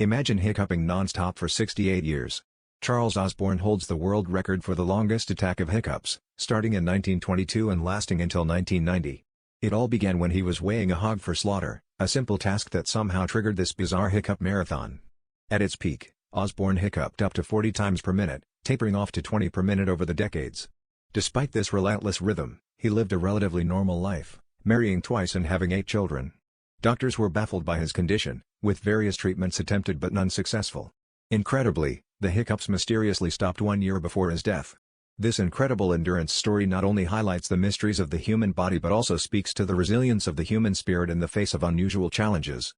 Imagine hiccuping non-stop for 68 years. Charles Osborne holds the world record for the longest attack of hiccups, starting in 1922 and lasting until 1990. It all began when he was weighing a hog for slaughter, a simple task that somehow triggered this bizarre hiccup marathon. At its peak, Osborne hiccuped up to 40 times per minute, tapering off to 20 per minute over the decades. Despite this relentless rhythm, he lived a relatively normal life, marrying twice and having 8 children. Doctors were baffled by his condition, with various treatments attempted but none successful. Incredibly, the hiccups mysteriously stopped 1 year before his death. This incredible endurance story not only highlights the mysteries of the human body but also speaks to the resilience of the human spirit in the face of unusual challenges.